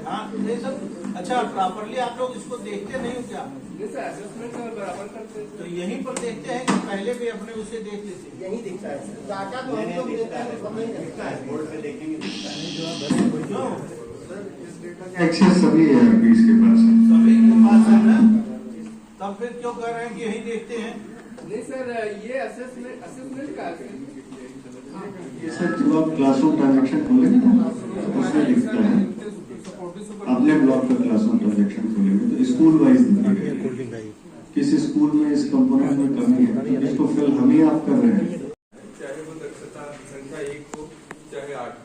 हाँ ये सब अच्छा प्रॉपरली आप लोग इसको देखते नहीं हो क्या? असेसमेंट बराबर करते हैं तो यहीं पर देखते हैं कि पहले भी अपने उसे देख लेते हैं? यही दिखता है सर, डाटा तो हम लोग देते हैं तो नहीं दिखता है, बोर्ड पे देखेंगे दिखता है। क्यों? एक्सेस सभी ARPs के पास है। सभी के पास है ना, तब फिर क्यों कह रहे हैं कि यही देखते हैं? नहीं सर, ये असेसमेंट का ये सर जब आप क्लासरूम ट्रांजेक्शन खोलेंगे ना उसमें दिखता है, अपने ब्लॉक का क्लासरूम ट्रांजेक्शन खोलेंगे तो स्कूल वाइज दिखेगा किस स्कूल में इस कंपोनेंट में कमी है, जिसको फिल हम ही आप कर रहे हैं। चाहे वो दक्षता संख्या 1 हो चाहे 8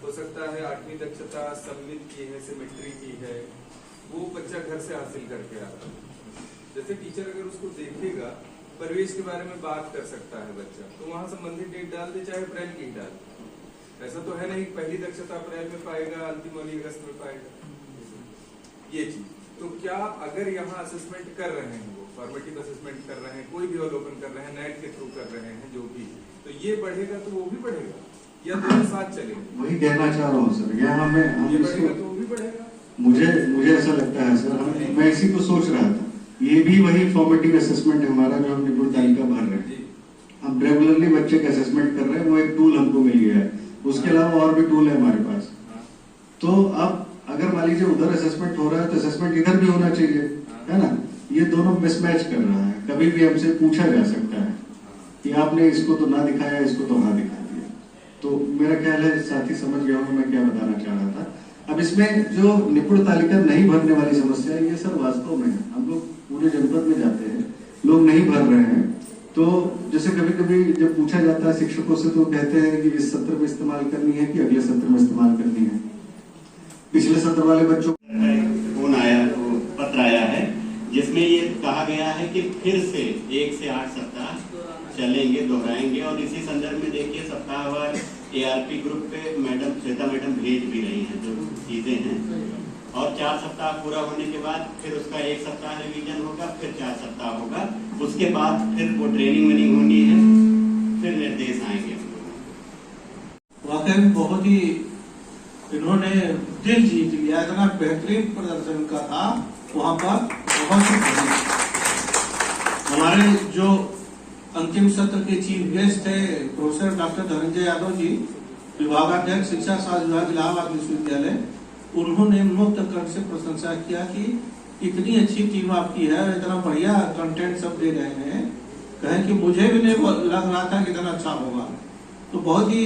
हो सकता है 8वीं दक्षता सम्मिलित की है, सिमेट्री की है, वो बच्चा घर से हासिल करके आ रहा है। जैसे टीचर अगर उसको देखेगा, परिवेश के बारे में बात कर सकता है बच्चा, तो वहां संबंधित डेट डाल दे, चाहे अप्रैल की डाल दे। ऐसा तो है नहीं पहली दक्षता अप्रैल में पाएगा, अंतिम वाली अगस्त में पाएगा ये चीज। तो क्या अगर यहाँ असेसमेंट कर रहे हैं, वो फॉर्मेटिव असेसमेंट कर रहे हैं, कोई भी अवलोकन कर रहे हैं, नेट के थ्रू कर रहे हैं, जो भी, तो ये बढ़ेगा तो वो भी बढ़ेगा या दोनों साथ चलेंगे? वही कहना चाह रहा हूँ सर, यहाँ हम ये बढ़ेगा तो वो भी बढ़ेगा। मुझे ऐसा लगता है सर, मैं इसी को सोच रहा था, ये भी वही फॉर्मेटिव असेसमेंट है हमारा जो हम निपुण तालिका भर रहे हैं। हम रेगुलरली बच्चे का असेसमेंट कर रहे हैं, वो एक टूल हमको मिल गया है, उसके अलावा और भी टूल है हमारे पास। तो अब अगर मान लीजिए उधर असेसमेंट हो रहा है तो असेसमेंट इधर भी होना चाहिए, है ना? ये दोनों मिसमैच कर रहा है। कभी भी हमसे पूछा जा सकता है कि आपने इसको तो ना दिखाया, इसको तो हाँ दिखा दिया। तो मेरा ख्याल है साथी समझ गया होंगे मैं क्या बताना चाह रहा था। अब इसमें जो निपुण तालिका नहीं भरने वाली समस्या है, ये सर वास्तव में हम लोग पूरे जनपद में जाते हैं, लोग नहीं भर रहे हैं। तो जैसे कभी कभी जब पूछा जाता है शिक्षकों से, तो कहते हैं कि इस सत्र में इस्तेमाल करनी है कि अगले सत्र में इस्तेमाल करनी है। पिछले सत्र वाले बच्चों फोन आया, वो पत्र आया है जिसमें ये कहा गया है कि फिर से 1 से 8 सप्ताह चलेंगे, दोहराएंगे। और इसी संदर्भ में देखिए सप्ताहवार ARP ग्रुप पे मैडम श्वेता मैडम भेज भी रही हैं जो चीजें हैं। और 4 सप्ताह पूरा होने के बाद फिर उसका 1 सप्ताह रिवीजन होगा, फिर 4 सप्ताह होगा, उसके बाद फिर वो ट्रेनिंग वेनिंग होनी है, फिर निर्देश आएंगे। वाकई में बहुत ही इन्होंने दिल जीत लिया, इतना बेहतरीन प्रदर्शन का था वहां पर। बहुत ही हमारे जो अंतिम सत्र के चीफ गेस्ट थे प्रोफेसर डॉक्टर धनंजय यादव जी, विभागाध्यक्ष शिक्षा शास्त्र विभाग इलाहाबाद विश्वविद्यालय, उन्होंने मुक्त कंठ से प्रशंसा किया कि इतनी अच्छी टीम आपकी है, इतना बढ़िया कंटेंट सब दे रहे हैं। कहें कि मुझे भी नहीं लग रहा था कि इतना अच्छा होगा। तो बहुत ही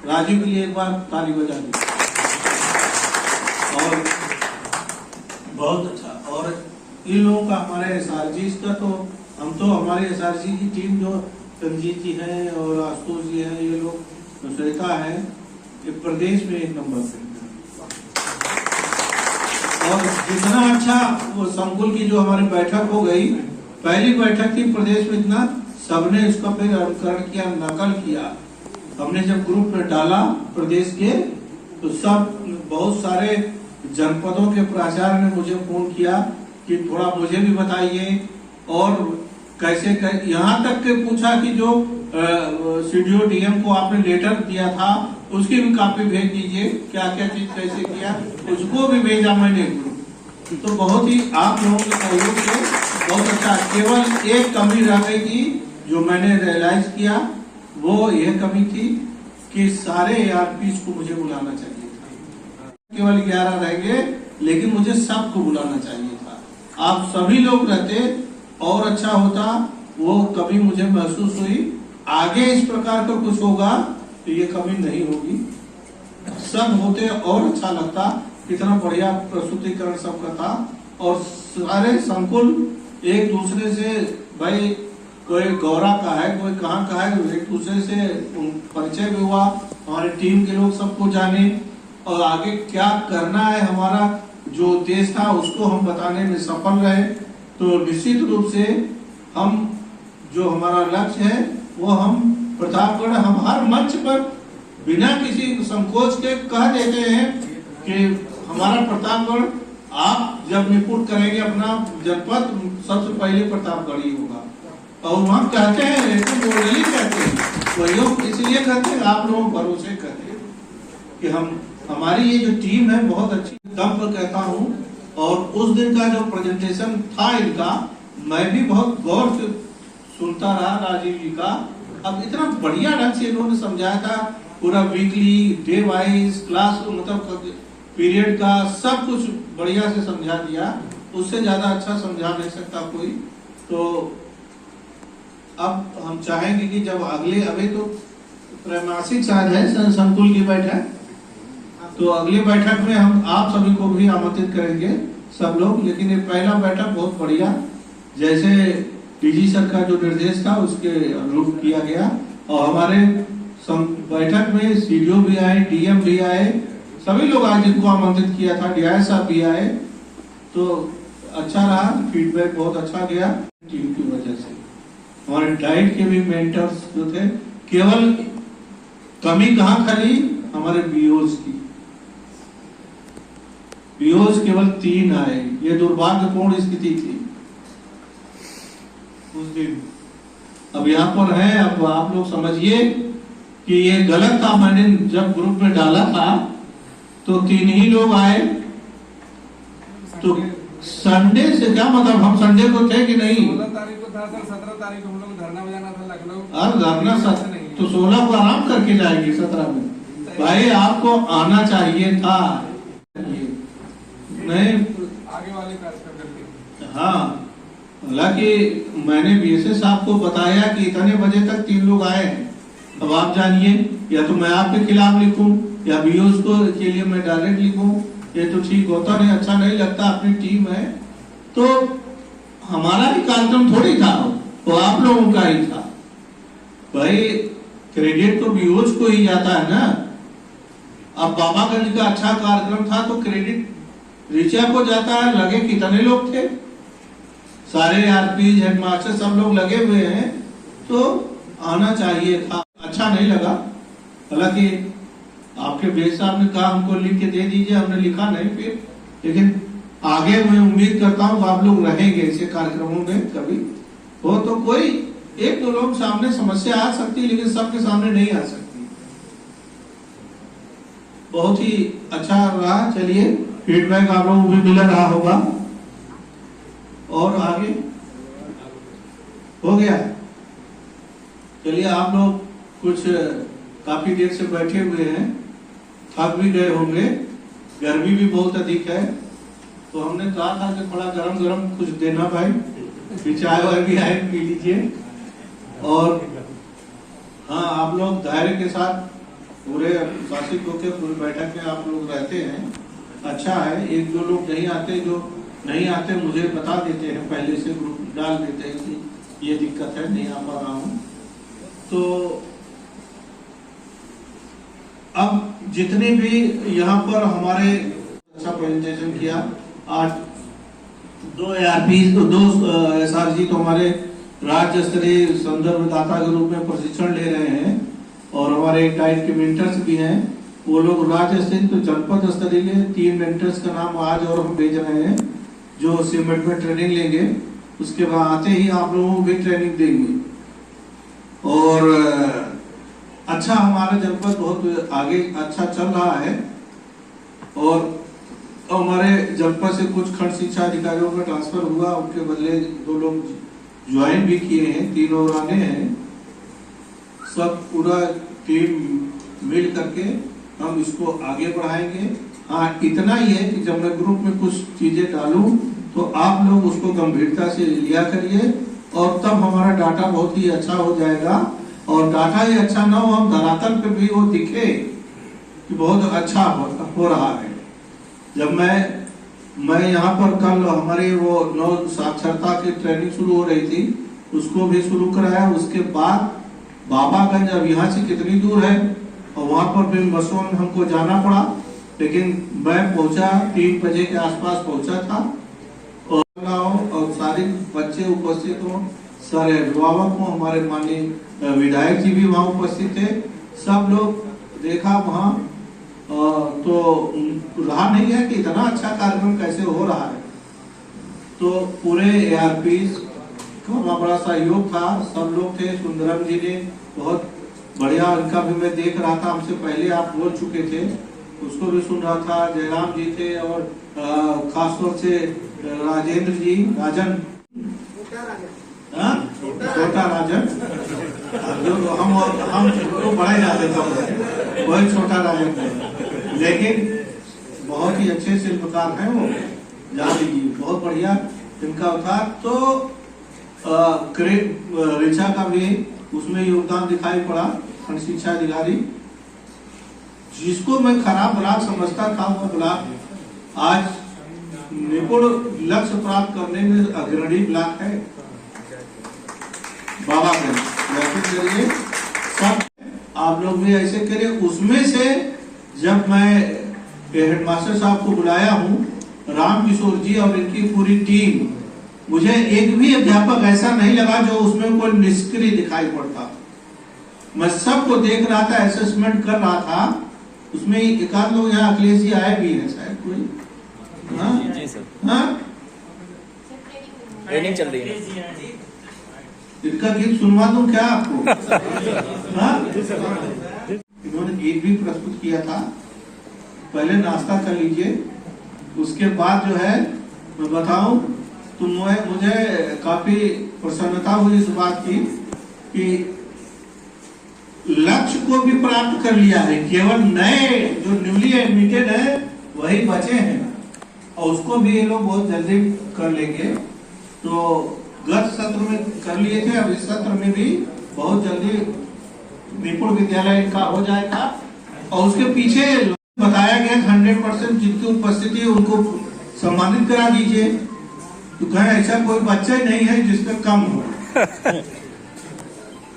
राजीव के लिए एक बार ताली बजा दी। और बहुत अच्छा। और इन लोगों का हमारे SRG का तो हम तो हमारे SRG की टीम जो संजीत जी है और आशुतोष जी है, ये लोग श्वेता है, ये प्रदेश में 1 नंबर पे। और जितना अच्छा वो संकुल की जो हमारी बैठक हो गई, पहली बैठक थी प्रदेश में, इतना सबने इसका फिर अनुकरण किया, नकल किया। हमने जब ग्रुप में डाला प्रदेश के, तो सब बहुत सारे जनपदों के प्राचार्य ने मुझे फोन किया कि थोड़ा मुझे भी बताइए, और कैसे यहाँ तक के पूछा कि जो CDO DM को आपने लेटर दिया था उसकी भी कॉपी भेज दीजिए, क्या क्या चीज कैसे किया, उसको भी भेजा मैंने। तो बहुत ही आप लोगों के सहयोग से बहुत अच्छा। केवल एक कमी रह गई थी जो मैंने रियलाइज किया, वो यह कमी थी कि सारे ARPs को मुझे बुलाना चाहिए था। केवल 11 रह गए, लेकिन मुझे सबको बुलाना चाहिए था। आप सभी लोग रहते और अच्छा होता, वो कभी मुझे महसूस हुई। आगे इस प्रकार का कुछ होगा तो ये कमी नहीं होगी, सब होते और अच्छा लगता। कितना बढ़िया प्रस्तुतिकरण सबका था, और सारे संकुल एक दूसरे से, भाई कोई गौरा का है, कोई कहाँ का है, एक दूसरे से परिचय भी हुआ। हमारी टीम के लोग सबको जाने, और आगे क्या करना है, हमारा जो उद्देश्य था उसको हम बताने में सफल रहे। तो निश्चित रूप से हम जो हमारा लक्ष्य है वो हम प्रतापगढ़, हम हर मंच पर बिना किसी संकोच के कह देते हैं कि हमारा प्रतापगढ़, आप जब निपुण करेंगे अपना जनपद, सबसे पहले प्रतापगढ़ ही होगा। और हम कहते हैं, कहते हैं, वही इसलिए कहते हैं, आप लोग भरोसे कहते हैं कि हम हमारी ये जो टीम है बहुत अच्छी दम पर कहता हूँ। और उस दिन का जो प्रेजेंटेशन था इनका, मैं भी बहुत गौर से सुनता रहा राजीव जी का। अब इतना बढ़िया ढंग से इन्होंने समझाया था, पूरा वीकली डे वाइज क्लास मतलब पीरियड का सब कुछ बढ़िया से समझा दिया। उससे ज्यादा अच्छा समझा नहीं सकता कोई। तो अब हम चाहेंगे कि जब अभी तो त्रैमासिक शायद है संकुल की बैठक, तो अगली बैठक में हम आप सभी को भी आमंत्रित करेंगे सब लोग। लेकिन ये पहला बैठक बहुत बढ़िया, जैसे डीजी सर का जो निर्देश था उसके अनुरूप किया गया। और हमारे बैठक में सीडीओ भी आए, डीएम भी आए, सभी लोग आए जिनको आमंत्रित किया था, डीआई साहब भी आए। तो अच्छा रहा, फीडबैक बहुत अच्छा गया टीम की वजह से। हमारे डाइट के भी मेंटर्स जो थे, केवल कमी कहाँ खाली हमारे बीओज की, बीओज केवल 3 आए। ये दुर्भाग्यपूर्ण स्थिति थी उस दिन। अब यहाँ पर है, अब आप लोग समझिए कि ये गलत था। मैंने जब ग्रुप में डाला था तो 3 ही लोग आए। तो संडे से क्या मतलब, हम संडे को थे कि नहीं? 16 तारीख को था सर, 17 तारीख को हम लोग धरना में जाना था लखनऊ। अब धरना तो 16 को आराम करके जाएंगे, 17 में। भाई आपको आना चाहिए था, नहीं आगे वाले कार्यक्रम करके। हाँ, हालांकि मैंने बीएसएस साहब को बताया कि इतने बजे तक 3 लोग आए हैं। अब आप जानिए, या तो मैं आपके खिलाफ लिखूं या बीओस को के लिए मैं डायरेक्ट लिखूं, ये तो ठीक होता नहीं, अच्छा नहीं लगता। अपनी टीम है तो हमारा भी कार्यक्रम थोड़ी था, वो आप लोगों का ही था। भाई क्रेडिट तो बीओस को ही जाता है ना। अब बाबागंज का अच्छा कार्यक्रम था तो क्रेडिट ऋचा को जाता है। लगे कितने लोग थे, सारे आरपी हेडमास्टर सब लोग लगे हुए हैं, तो आना चाहिए था। अच्छा नहीं लगा। हालांकि आपके बेस साहब ने कहा हमको लिख के दे दीजिए, हमने लिखा नहीं फिर। लेकिन आगे मैं उम्मीद करता हूँ आप लोग रहेंगे ऐसे कार्यक्रमों में। कभी हो तो कोई 1-2 लोग सामने समस्या आ सकती है, लेकिन सबके सामने नहीं आ सकती। बहुत ही अच्छा रहा। चलिए, फीडबैक आप लोगों को भी मिल रहा होगा। और आगे हो गया। चलिए, आप लोग कुछ काफी देर से बैठे हुए हैं, थक भी गए होंगे, गर्मी भी बहुत अधिक है। तो हमने कहा था कि थोड़ा गरम गरम कुछ देना भाई, फिर चाय वाय भी आए पी लीजिए। और हाँ, आप लोग धैर्य के साथ पूरे शासित होकर पूरी बैठक में आप लोग रहते हैं, अच्छा है। 1-2 लोग नहीं आते, जो नहीं आते मुझे बता देते हैं, पहले से ग्रुप डाल देते हैं कि ये दिक्कत है, नहीं आ पा रहा हूँ। तो अब जितने भी यहाँ पर हमारे अच्छा प्रेजेंटेशन किया, आज 2 ARP, 2 SRG तो हमारे राज्य स्तरीय संदर्भदाता के रूप में प्रशिक्षण ले रहे हैं। और हमारे डाइट के मेंटर्स भी हैं, वो लोग राज्य स्तरीय तो जनपद स्तरीय 3 मेंटर्स का नाम आज और हम भेज रहे हैं, जो सीमेंट में ट्रेनिंग लेंगे। उसके बाद आते ही आप लोगों को भी ट्रेनिंग देंगे। और अच्छा, हमारा जनपद बहुत आगे अच्छा चल रहा है। और हमारे जनपद से कुछ खंड शिक्षा अधिकारियों का ट्रांसफर हुआ, उनके बदले 2 लोग ज्वाइन भी किए हैं, 3 और आने हैं। सब पूरा टीम मिल करके हम इसको आगे बढ़ाएंगे। हाँ, इतना ही है कि जब मैं ग्रुप में कुछ चीजें डालूं तो आप लोग उसको गंभीरता से लिया करिए, और तब हमारा डाटा बहुत ही अच्छा हो जाएगा। और डाटा ही अच्छा ना हो, हम धरातल पे भी वो दिखे कि बहुत अच्छा हो रहा है। जब मैं यहाँ पर कल हमारे वो 9 साक्षरता की ट्रेनिंग शुरू हो रही थी, उसको भी शुरू कराया। उसके बाद बाबागंज अब यहाँ से कितनी दूर है, और वहां पर भी बसों में हमको जाना पड़ा, लेकिन मैं पहुंचा 3 बजे के आसपास पहुंचा था। और सारे बच्चे उपस्थित हो, सारे अभिभावक हो, हमारे माननीय विधायक जी भी वहाँ उपस्थित थे, सब लोग देखा वहाँ। तो रहा नहीं है कि इतना अच्छा कार्यक्रम कैसे हो रहा है। तो पूरे ARP का बड़ा सहयोग था, सब लोग थे। सुंदरम जी ने बहुत बढ़िया, उनका भी मैं देख रहा था, हमसे पहले आप बोल चुके थे। उसको भी सुन रहा था। जयराम जी थे और खासतौर से राजेंद्र जी, राजन, छोटा राजन, जो हम तो बड़ा ही जाते थे, वही छोटा राजन थे, लेकिन बहुत ही अच्छे शिल्पकार हैं वो। जानी जी बहुत बढ़िया इनका था। तो ऋचा का भी उसमें योगदान दिखाई पड़ा। खंड शिक्षा अधिकारी, जिसको मैं खराब ब्लॉक समझता था, वो ब्लॉक आज निपुण लक्ष्य प्राप्त करने में अग्रणी ब्लॉक है। बाबा करिए, सब आप लोग भी ऐसे करिए। उसमें से जब मैं हेडमास्टर साहब को बुलाया हूँ, राम किशोर जी और इनकी पूरी टीम, मुझे एक भी अध्यापक ऐसा नहीं लगा जो उसमें कोई निष्क्रिय दिखाई पड़ता। मैं सबको देख रहा था, असेसमेंट कर रहा था। उसमें एक आध लोग यहाँ अखिलेश जी आए भी हैं शायद, कोई? हाँ जी सर, हाँ ट्रेनिंग चल रही है। इनका गीत सुनवा दूं क्या आपको? हाँ, इन्होंने गीत भी प्रस्तुत किया था। पहले नाश्ता कर लीजिए, उसके बाद जो है मैं बताऊं तो मुझे काफी प्रसन्नता हुई इस बात की कि लक्ष्य को भी प्राप्त कर लिया है। केवल नए जो न्यूली एडमिटेड है वही बचे हैं, और उसको भी ये लोग बहुत जल्दी कर लेंगे। तो गत सत्र में कर लिए थे, अब इस सत्र में भी बहुत जल्दी निपुण विद्यालय इनका हो जाएगा। और उसके पीछे बताया गया 100% जिनकी उपस्थिति है उनको सम्मानित करा दीजिए। तो कहें ऐसा कोई बच्चा ही नहीं है जिसका कम हो।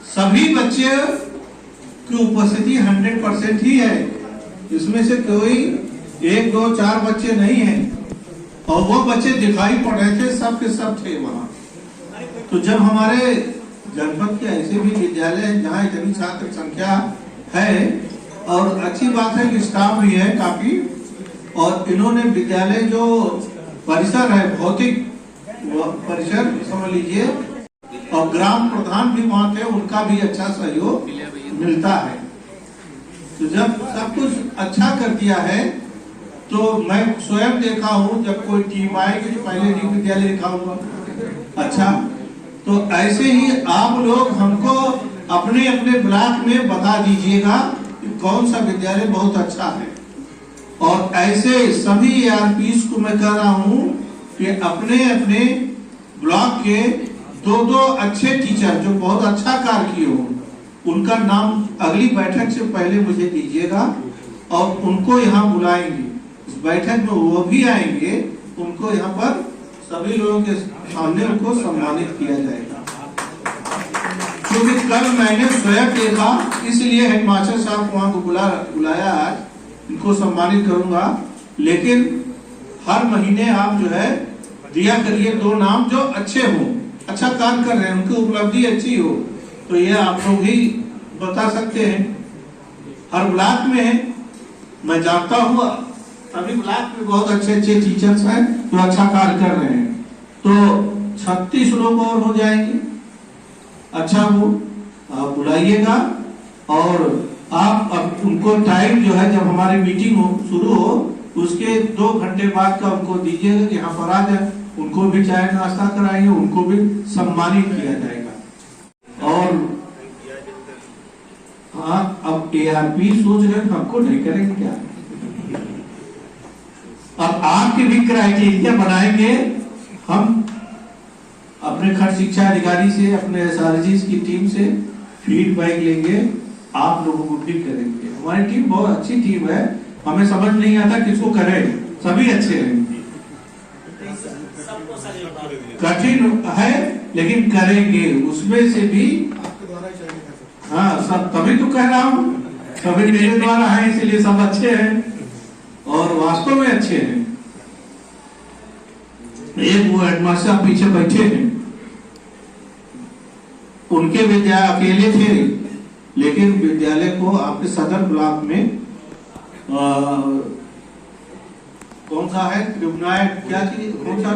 सभी बच्चे की उपस्थिति 100% ही है। इसमें से कोई 1, 2, 4 बच्चे नहीं है, और वो बच्चे दिखाई पड़ रहे थे, सब के सब थे वहां। तो जब हमारे जनपद के ऐसे भी विद्यालय हैं जहाँ इतनी छात्र संख्या है, और अच्छी बात है कि स्टाफ भी है काफी, और इन्होंने विद्यालय जो परिसर है, भौतिक परिसर समझ लीजिए, और ग्राम प्रधान भी वहां थे, उनका भी अच्छा सहयोग मिलता है। तो जब सब कुछ अच्छा कर दिया है, तो मैं स्वयं देखा हूँ जब कोई टीम आएगी तो पहले ही विद्यालय दिखाऊंगा। अच्छा, तो ऐसे ही आप लोग हमको अपने अपने ब्लॉक में बता दीजिएगा कि कौन सा विद्यालय बहुत अच्छा है। और ऐसे सभी ARPs को मैं कह रहा हूँ कि अपने अपने ब्लॉक के 2 अच्छे टीचर जो बहुत अच्छा कार्य किए हो, उनका नाम अगली बैठक से पहले मुझे दीजिएगा, और उनको यहाँ बुलाएंगे। इस बैठक में वो भी आएंगे, उनको यहाँ पर सभी लोगों के सामने उनको सम्मानित किया जाएगा। क्योंकि कल मैंने स्वयं देखा, इसलिए हेडमास्टर साहब वहां को बुलाया, आज इनको सम्मानित करूंगा। लेकिन हर महीने आप जो है दिया करिए 2 नाम जो अच्छे हो, अच्छा काम कर रहे हैं, उनकी उपलब्धि अच्छी हो। तो ये आप लोग ही बता सकते हैं। हर ब्लॉक में है, मैं जानता हूँ सभी ब्लॉक में बहुत अच्छे अच्छे टीचर्स हैं जो अच्छा कार्य कर रहे हैं। तो 36 लोग और हो जाएंगे। अच्छा, वो आप बुलाइएगा, और आप अब उनको टाइम जो है जब हमारी मीटिंग हो शुरू हो उसके 2 घंटे बाद का उनको दीजिएगा कि यहाँ पर आ जाए। उनको भी चाय नाश्ता कराएंगे, उनको भी सम्मानित किया जाएगा। और हाँ, अब ARP सोच रहे हमको नहीं करेंगे क्या? अब आपके भी क्राइटेरिया बनाएंगे हम, अपने खंड शिक्षा अधिकारी से, अपने SRGs की टीम से फीडबैक लेंगे, आप लोगों को भी करेंगे। हमारी टीम बहुत अच्छी टीम है, हमें समझ नहीं आता किसको करें, सभी अच्छे हैं। कठिन है लेकिन करेंगे, उसमें से भी। हाँ, सब तभी तो कह रहा हूँ, सभी मेरे द्वारा है इसलिए सब अच्छे हैं, और वास्तव में अच्छे हैं। एक वो हेडमास्टर पीछे बैठे हैं, उनके विद्यालय अकेले थे, लेकिन विद्यालय को आपके सदर ब्लॉक में कौन सा है, त्रिभुवनायक क्या चीज, कौन सा?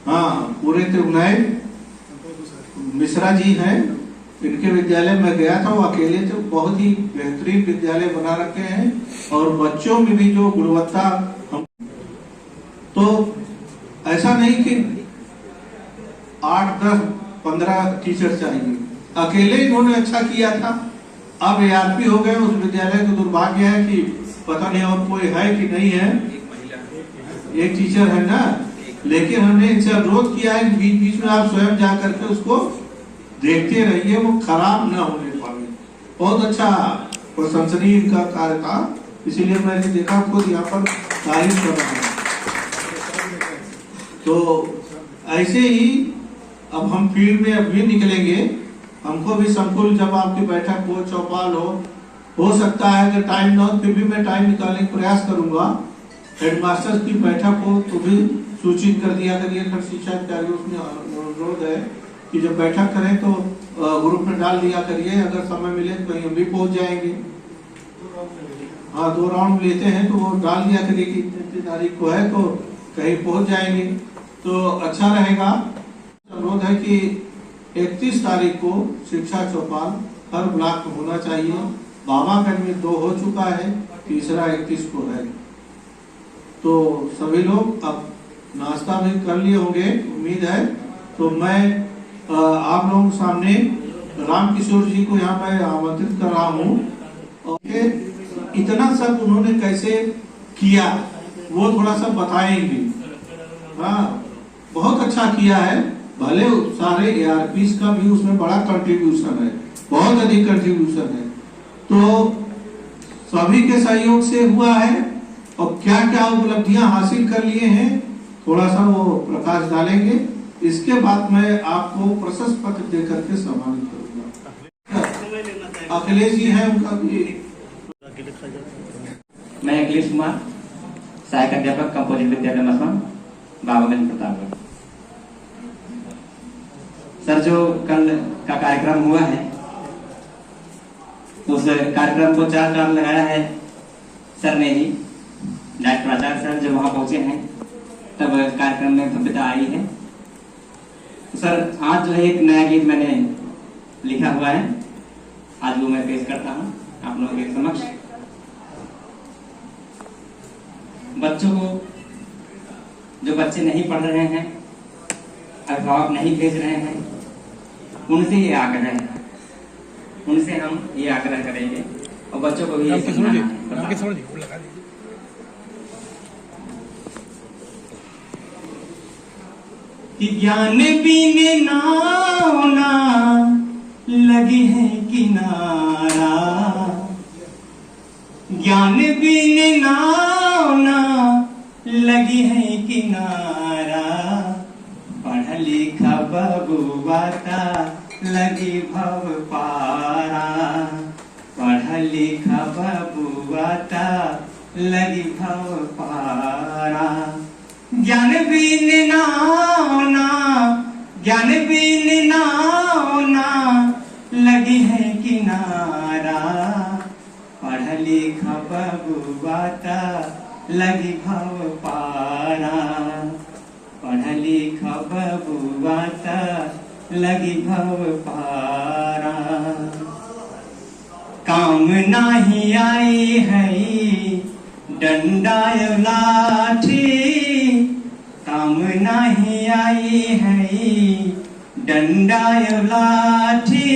हाँ, पूरे त्रिभुवनायक मिश्रा जी हैं, इनके विद्यालय में गया था, वो अकेले थे, बहुत ही बेहतरीन विद्यालय बना रखे हैं और बच्चों में भी जो गुणवत्ता हम, तो ऐसा नहीं कि 8, 10, 15 टीचर चाहिए, अकेले इन्होंने अच्छा किया था। अब ARP हो गए, उस विद्यालय का दुर्भाग्य है कि पता नहीं और कोई है कि नहीं है, एक टीचर है ना, लेकिन हमने इनसे अनुरोध किया है कि बीच बीच में आप स्वयं जा करके उसको देखते रहिए, वो खराब ना होने पाए। बहुत अच्छा प्रशंसनीय इनका कार्य था, इसीलिए मैंने देखा खुद यहाँ पर तारीफ कर रहा हूँ। तो ऐसे ही अब हम फील्ड में अभी निकलेंगे, हमको भी संकुल जब आपकी बैठक हो, चौपाल हो सकता है कि टाइम ना हो, फिर भी मैं टाइम निकालने का प्रयास करूंगा। हेडमास्टर्स की बैठक हो तो भी सूचित कर दिया करिए, खंड शिक्षा अधिकारी उसमें अनुरोध है कि जब बैठक करें तो ग्रुप में डाल दिया करिए, अगर समय मिले तो कहीं हम भी पहुंच जाएंगे। हाँ, 2 राउंड लेते हैं तो वो डाल दिया करिए कि 3 तारीख को है तो कहीं पहुंच जाएंगे तो अच्छा रहेगा। अनुरोध है कि 31 तारीख को शिक्षा चौपाल हर ब्लॉक में होना चाहिए। बाबागंज में 2 हो चुका है, तीसरा 31 को है। तो सभी लोग अब नाश्ता भी कर लिए होंगे उम्मीद है। तो मैं आप लोगों के सामने रामकिशोर जी को यहाँ पर आमंत्रित कर रहा हूँ और इतना सब उन्होंने कैसे किया वो थोड़ा सा बताएंगे। हाँ, बहुत अच्छा किया है, भले सारे ARPs का भी उसमें बड़ा कंट्रीब्यूशन है, बहुत अधिक कंट्रीब्यूशन है। तो सभी के सहयोग से हुआ है और क्या क्या उपलब्धियां हासिल कर लिए हैं थोड़ा सा वो प्रकाश डालेंगे। इसके बाद मैं आपको प्रशस्ति पत्र देकर के सम्मानित करूंगा। अखिलेश जी हैं, उनका भी। मैं अखिलेश कुमार, सहायक अध्यापक कंपोजिट विद्यालय मसमा, बाबागंज प्रतापगढ़। सर, जो कल का कार्यक्रम हुआ है उस कार्यक्रम को 4 चांद लगाया है सर ने ही। डॉक्टर आचार्य सर जब वहां पहुंचे हैं तब कार्यक्रम में भव्यता आई है। तो सर, आज जो है एक नया गीत मैंने लिखा हुआ है, आज वो मैं पेश करता हूँ आप लोगों के समक्ष। बच्चों को, जो बच्चे नहीं पढ़ रहे हैं, अभिभावक नहीं भेज रहे हैं, उनसे ये आग्रह है, उनसे हम ये आग्रह करेंगे और बच्चों को भी ये समझाना है। कि ज्ञान बिने नाव ना लगी है किनारा, ज्ञान बिने नाव ना लगी है किनारा, पढ़ लिखा बबुआता लगी भव पारा, पढ़ लिखा बबुआता लगी भव पारा। ज्ञान बिन नाव ना, ज्ञान बिन नाव ना लगी है किनारा, पढ़ लिखा बबुआता लगी भव पारा, पढ़ लिखा बबुआता लगी भव पारा। काम नाही आई है डंडा लाठी, काम नहीं आई है डंडा लाठी,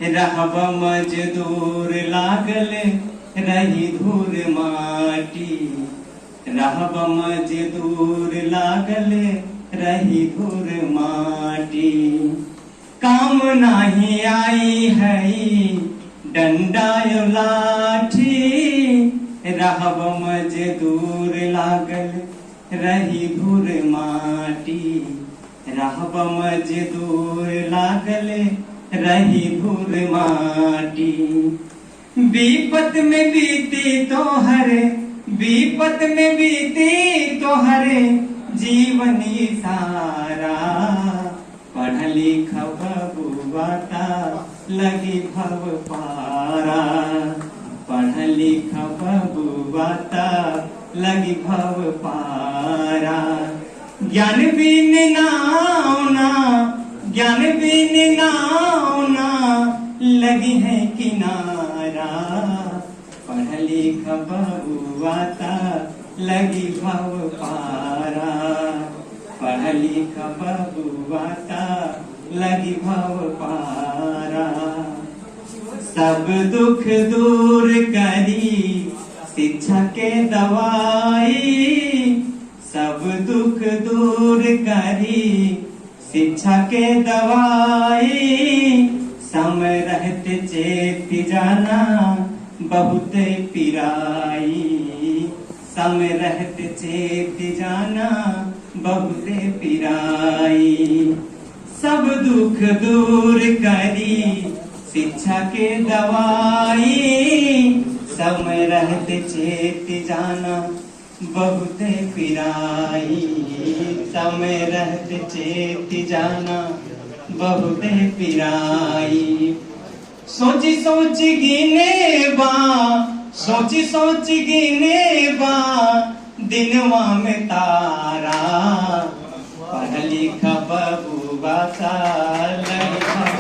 रहब मजदूर लागल रही धूल माटी, रहब मजदूर लागल रही धूल माटी। काम नहीं आई है डंडा लाठी, रहब मजदूर लागल रही धूल माटी, रहब मजदूर लागल रही धूल माटी। विपत में बीती तोहर, विपत में बीती तोहर जीवनी सारा, पढ़ लिख बबुआता लगी भव पारा, पढ़ लिख बबुआता लगी भव पारा। ज्ञान बिन नाव ना, ज्ञान बिन नाव ना लगी है किनारा, पढ़ लिख बहुआता लगी भव पारा, पढ़ लिख बहुआता लगी भव पारा। सब दुख दूर करी शिक्षा के दवाई, सब दुख दूर करी शिक्षा के दवाई, समय रहते चेत जाना बहुत पिराई, समय रहते चेत जाना बहुत पिराई। सब दुख दूर करी शिक्षा के दवाई, समय रहते चेत जाना बहुत पिराई, समय रहते चेत जाना बहुत पिराई। सोची सोच गिने बा, सोची सोच गिने बा दिनवा में तारा, पढ़ लिख बबुआ सा लगी भव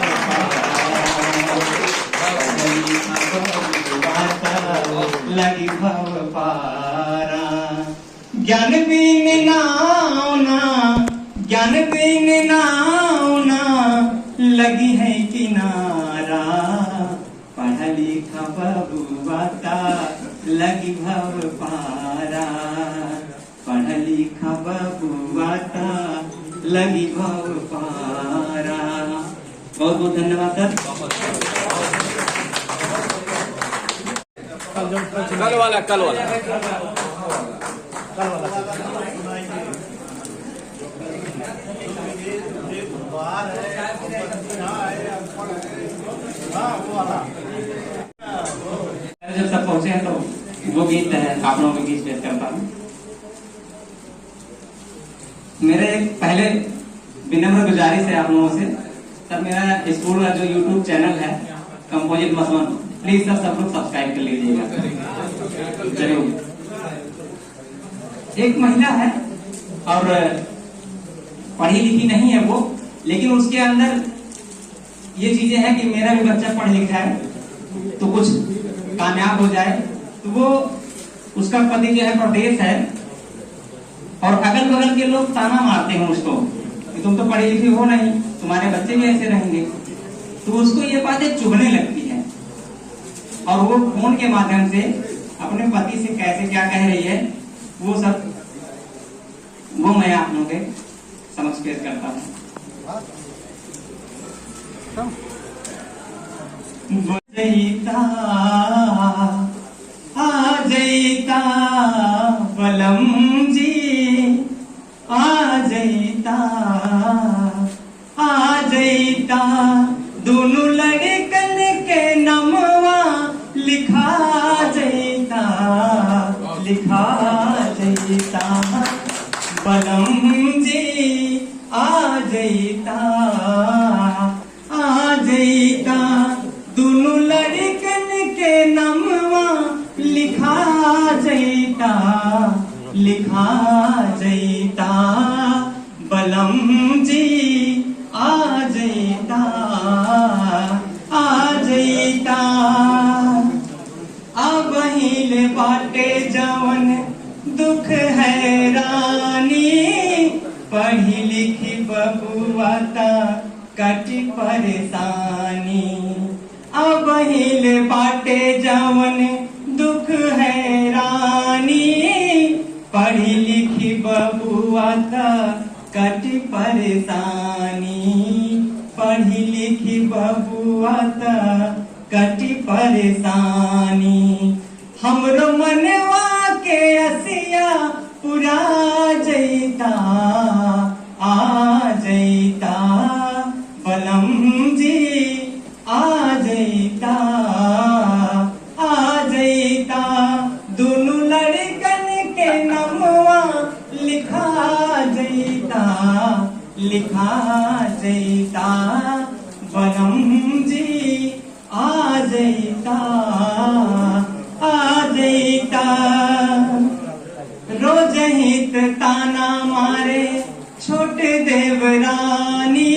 पारा, लगी भव पारा। ज्ञान बिन नाव ना, ज्ञान बिन नाव ना लगी है किनारा, पढ़ लिख बबुआता लगी भव पारा, पढ़ लिख बबुआता लगी भव पारा। बहुत बहुत धन्यवाद सर। कल वाला जब सब पहुंचे हैं तो वो गीत है आप लोगों के गीत पेश करता हूँ। मेरे पहले विनम्र गुजारिश है आप लोगों से, सर मेरा स्कूल का जो YouTube चैनल है कंपोजिट मसवन, प्लीज सर सब लोग सब्सक्राइब कर लीजिएगा जरूर। एक महिला है और पढ़ी लिखी नहीं है वो, लेकिन उसके अंदर ये चीजें हैं कि मेरा भी बच्चा पढ़ लिखा है तो कुछ कामयाब हो जाए। तो वो उसका पति जो है परदेश है और अगल बगल के लोग ताना मारते हैं उसको कि तुम तो पढ़ी लिखी हो नहीं, तुम्हारे बच्चे भी ऐसे रहेंगे। तो उसको ये बातें चुभने लगती है और वो फोन के माध्यम से अपने पति से कैसे क्या कह रही है वो सब वो मैं आप लोगों के समक्ष पेश करता हूँ। जईता आ जईता बलम जी, आ जईता आ जईता, दोनों लड़कन के नमवा लिखा जईता, लिखा जईता बलम जी, आ जईता आ जईता, दोनों लड़कन के नमवा लिखा जईता, लिखा जईता बलम जी, आ जईता आ जईता। अब हिल बाटे जवन दुख है रानी, पढ़ी लिखी बबुआता कटी परेशानी। अब हिल बाटे जवन दुख है रानी, पढ़ी लिखी बबुआता कटी परेशानी, पढ़ी लिखी बबुआता कटी परेशानी। हमरो मनवा के असिया पुरा जईता, आ जईता बलम जी, आ जईता आ जईता, दोनों लड़कन के नमवा लिखा जईता, लिखा जईता बलम जी, आ जईता आ जईता। रोज हित ताना मारे छोटे देवरानी,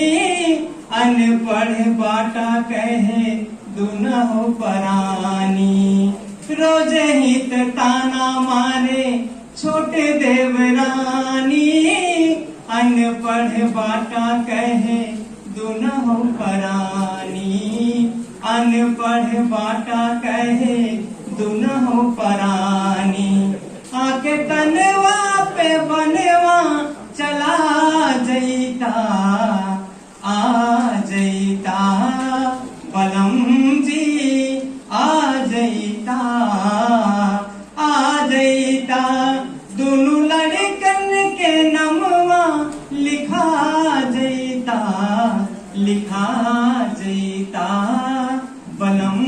अनपढ़ बाटा कहे दुनहो परानी। रोज हित ताना मारे छोटे देवरानी, अनपढ़ बाटा कहे दुनहो परानी। अनपढ़ बाटा कहे दुनहो परानी। आके तनवा पे बनवा चला जईता, आ जईता बलम जी, आ जईता, आ जईता। दोनों लड़कन के नमवा लिखा जईता, लिखा जईता बलम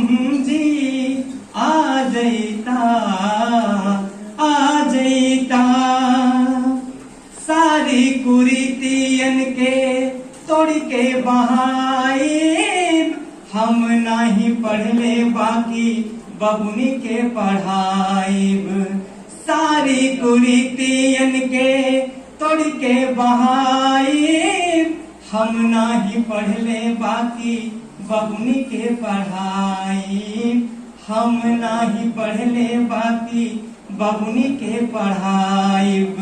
जी, आ जईता, आ जईता। सारी कुरीतियन के तोड़ के बहाइब, हम नहीं पढ़ले बाकी बबुनी के पढ़ाइब। सारी कुरीतियन के तोड़ के बहाइब, हम नहीं पढ़ले बाकी बबुनी के पढ़ाइब। हम नहीं पढ़ले बाकी बबुनी के पढ़ाइब।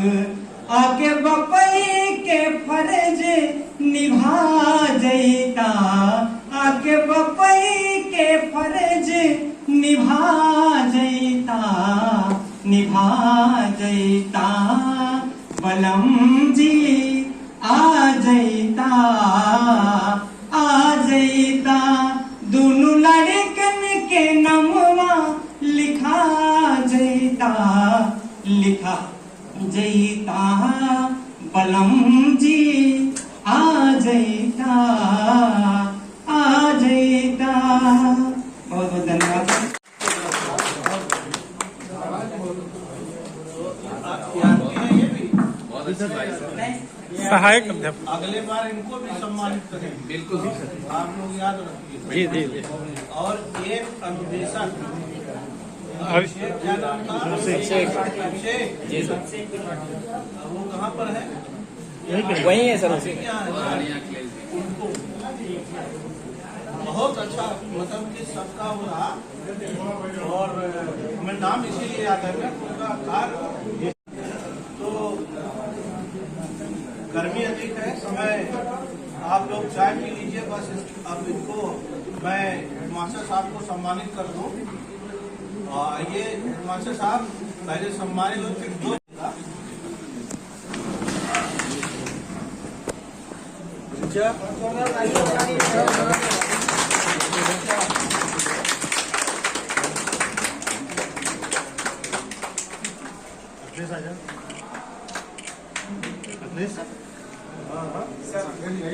आके बपई के फर्ज निभा जईता, आके बपई के फर्ज निभा जईता, निभा जईता बलम जी, आ जईता, आ जईता। दोनों लड़कन के नमवा लिखा जईता, लिखा जईता बलम जी, आ जईता, आ जईता। बहुत बहुत धन्यवाद। सहायक अध्यापक अगले बार इनको भी सम्मानित करेंगे। बिल्कुल आप लोग याद रखिए। जी जी जी। और एक अन्वेषक, अभिषेक क्या नाम था? अभिषेक जी सर। वो कहाँ पर है? वही है सर, उसी क्या है? उनको बहुत अच्छा, मतलब कि सबका वो रहा। और हमें नाम इसीलिए याद है उनका कार्य। तो गर्मी अधिक है, समय आप लोग चाय पी लीजिए बस। अब इनको मैं मास्टर साहब को सम्मानित कर दूं। ये मास्टर साहब पहले सम्मानित हो, फिर दो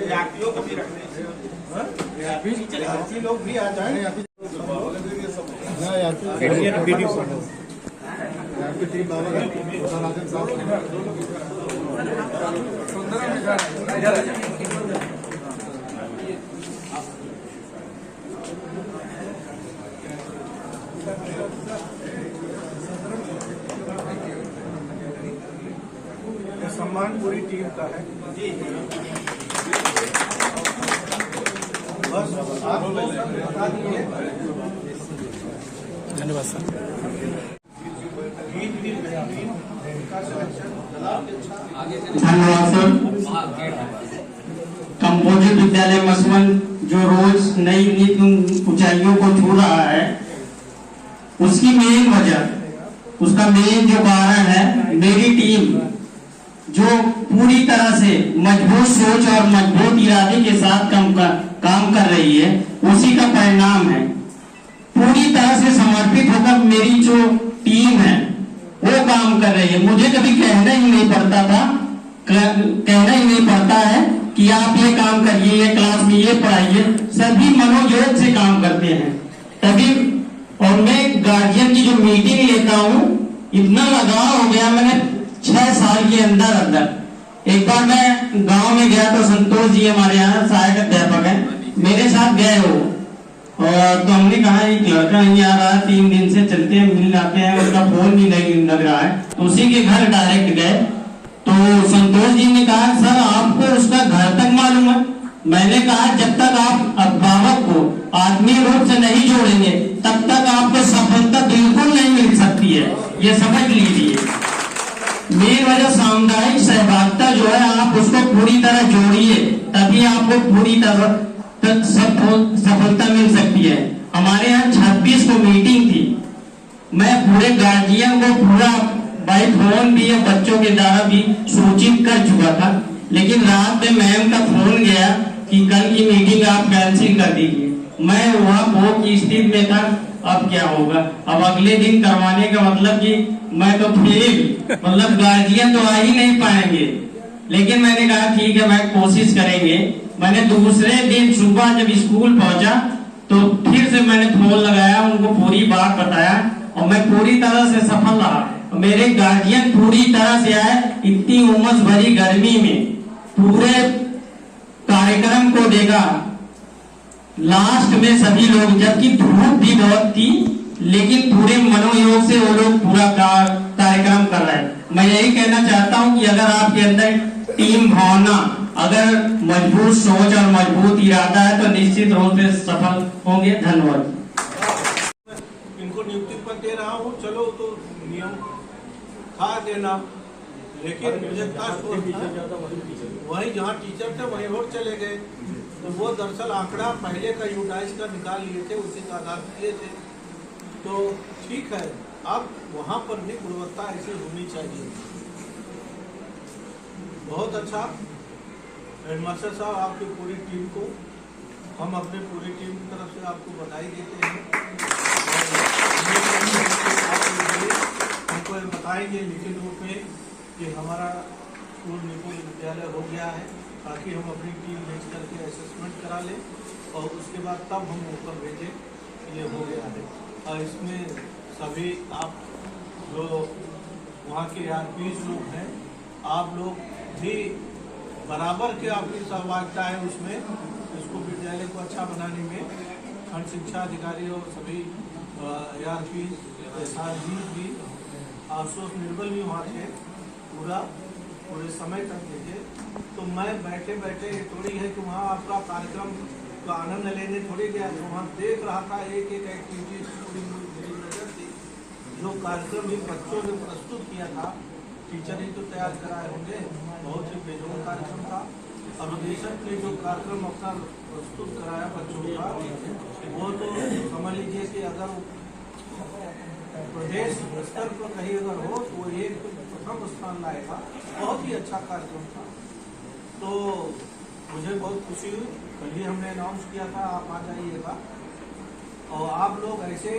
यात्रियों को भी रखने, यात्री लोग भी आ जाए। सम्मान पूरी टीम का है। बस आप लोग बता दीजिए। धन्यवाद सर। धन्यवाद सर। कंपोजिट विद्यालय मसवन जो रोज नई नई ऊंचाइयों को छू रहा है, उसकी मेन वजह, उसका मेन जो कारण है मेरी टीम जो पूरी तरह से मजबूत सोच और मजबूत इरादे के साथ काम कर रही है, उसी का परिणाम है। पूरी तरह से समर्पित होकर मेरी जो टीम है वो काम कर रही है। मुझे कभी कहना ही नहीं पड़ता था, कहना ही नहीं पड़ता है कि आप ये काम करिए, ये क्लास में ये पढ़ाइए। सभी मनोयोग से काम करते हैं तभी। और मैं गार्जियन की जो मीटिंग लेता हूँ, इतना लगाव हो गया मैंने 6 साल के अंदर। एक बार मैं गांव में गया तो संतोष जी हमारे यहाँ सहायक अध्यापक है, मेरे साथ गए हो, और तो हमने कहा एक लड़का नहीं आ रहा, 3 दिन से चलते हैं, मिल जाते हैं, उसका फोन भी नहीं लग रहा है, तो उसी के घर डायरेक्ट गए। तो संतोष जी ने कहा सर आपको उसका घर तक मालूम है? मैंने कहा जब तक आप अभिभावक को आत्मीय रूप से नहीं जोड़ेंगे तब तक आपको सफलता बिल्कुल नहीं मिल सकती है, ये समझ लीजिए। मेन वजह सामुदायिक सहभागिता जो है, आप उसको पूरी तरह जोड़िए, तभी आपको पूरी तरह सफलता मिल सकती है। हमारे यहाँ 26 को मीटिंग थी, मैं पूरे गार्जियन को पूरा बाई फोन भी या बच्चों के द्वारा भी सूचित कर चुका था, लेकिन रात में मैम का फोन गया कि कल की मीटिंग आप कैंसिल कर दीजिए। मैं वहाँ भोग की स्थिति में था, अब क्या होगा, अब अगले दिन करवाने का मतलब कि मैं तो फेल, मतलब गार्जियन तो आ ही नहीं पाएंगे। लेकिन मैंने कहा ठीक है, मैं कोशिश करेंगे। मैंने दूसरे दिन सुबह जब स्कूल पहुंचा तो फिर से मैंने फोन लगाया, उनको पूरी बात बताया और मैं पूरी तरह से सफल रहा। मेरे गार्जियन पूरी तरह से आए, इतनी उमस भरी गर्मी में पूरे कार्यक्रम को देखा। लास्ट में सभी लोग, जबकि धूप भी बहुत थी, लेकिन पूरे मनोयोग से वो लोग पूरा कार्यक्रम कर रहे हैं। मैं यही कहना चाहता हूं कि अगर आपके अंदर टीम भावना, अगर मजबूत सोच और मजबूत इरादा है तो निश्चित रूप से सफल होंगे। धन्यवाद। इनको नियुक्ति पत्र दे रहा हूँ, चलो तो नियम खा देना, लेकिन मुझे वही जहाँ टीचर थे वहीं और चले गए। तो वो दरअसल आंकड़ा पहले का यूटाइज का निकाल लिए थे, उसी का आधार किए थे। तो ठीक है, अब वहाँ पर भी गुणवत्ता ऐसी होनी चाहिए। बहुत अच्छा हेडमास्टर साहब, आपकी पूरी टीम को हम अपने पूरी टीम की तरफ से आपको बधाई देते हैं। हमको बताएंगे लिखित रूप में कि हमारा स्कूल निपुण विद्यालय हो गया है, ताकि हम अपनी टीम भेज करके असेसमेंट करा लें और उसके बाद तब हम ऊपर भेजें ये हो गया है। और इसमें सभी आप जो वहाँ के आरपीज लोग हैं, आप लोग भी बराबर के आपकी सहभागिता है उसमें, इसको विद्यालय को अच्छा बनाने में। खंड शिक्षा अधिकारी और सभी आरपी भी, आशुतोष निर्मल भी वहाँ थे, पूरे समय तक देखे। तो मैं बैठे बैठे थोड़ी है कि वहाँ आपका कार्यक्रम का आनंद लेने थोड़ी गया, तो वहाँ देख रहा था एक एक एक्टिविटी पूरी मेरी नजर थी। जो कार्यक्रम इन बच्चों ने प्रस्तुत किया था, टीचर ही तो तैयार कराए होंगे, बहुत ही बेजोड़ कार्यक्रम था। और निदेशक ने जो कार्यक्रम अपना प्रस्तुत कराया बच्चों का, वो तो समझ लीजिए कि अगर प्रदेश स्तर पर कहीं अगर हो तो वो एक प्रथम स्थान लाएगा। बहुत ही अच्छा कार्यक्रम था, तो मुझे बहुत खुशी हुई। कल ही हमने अनाउंस किया था, आप आ जाइएगा। और आप लोग ऐसे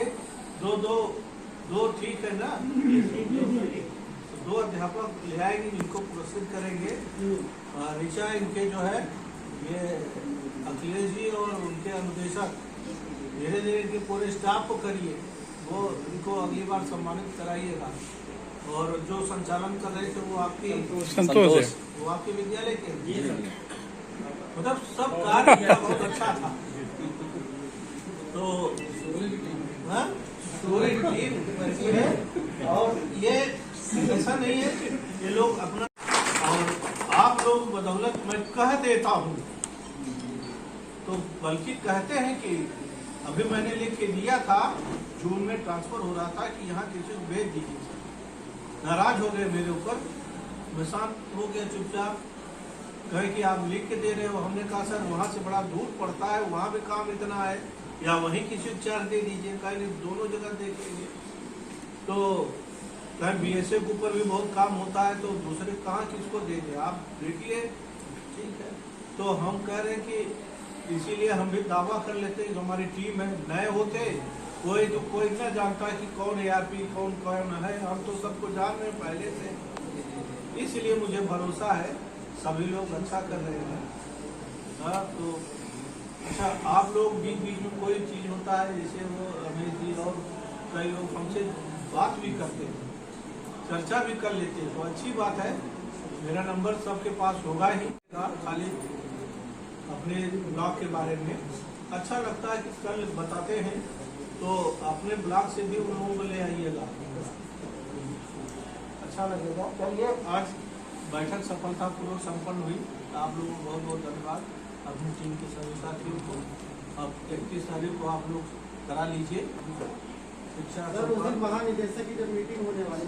दो ठीक है ना, तो 2 अध्यापक ले आएंगे जिनको पुरस्कृत करेंगे। ऋचा इनके जो है ये अखिलेश जी और उनके अनुदेशक, धीरे धीरे इनके पूरे स्टाफ को करिए, वो इनको अगली बार सम्मानित कराइएगा। और जो संचालन कर रहे थे वो आपकी संतोष है, वो आपके विद्यालय के, मतलब सब कार्य बहुत अच्छा था। तो पूरी टीम ऐसी है, और ये ऐसा नहीं है कि ये लोग अपना, और आप लोग बदौलत मैं कह देता हूँ, तो बल्कि कहते हैं कि अभी मैंने लिख के दिया था, जून में ट्रांसफर हो रहा था कि यहाँ किसी को भेज दीजिए। नाराज हो गए मेरे ऊपर, मैं शांत हो गया चुपचाप, कहे कि आप लिख के दे रहे हो। हमने कहा सर वहाँ से बड़ा दूर पड़ता है, वहाँ भी काम इतना है, या वहीं किसी को चार्ज दे दीजिए, कहीं दोनों जगह देखेंगे। तो कहीं BSF के ऊपर भी बहुत काम होता है, तो दूसरे कहाँ किसको दे दे, आप देखिए, ठीक है। तो हम कह रहे हैं कि इसीलिए हम भी दावा कर लेते हैं, हमारी टीम है, नए होते कोई ना जानता है कि कौन ARP कौन है, हम तो सबको जान रहे हैं पहले से। इसलिए मुझे भरोसा है सभी लोग अच्छा कर रहे हैं। तो अच्छा, आप लोग बीच में कोई चीज होता है, जैसे वो रमेश जी और कई लोग हमसे बात भी करते हैं, चर्चा भी कर लेते हैं, तो अच्छी बात है। मेरा नंबर सबके पास होगा ही, खाली अपने ब्लॉग के बारे में अच्छा लगता है कि कल बताते हैं, तो अपने ब्लॉग से भी उन लोगों को ले आइएगा, अच्छा लगेगा। चलिए, आज बैठक सफलतापूर्वक संपन्न हुई, आप लोगों को बहुत बहुत धन्यवाद। अपनी टीम के सभी साथियों को। अब 31 तारीख को आप लोग करा लीजिए शिक्षा सर उस दिन महानिदेशक की जब मीटिंग होने वाली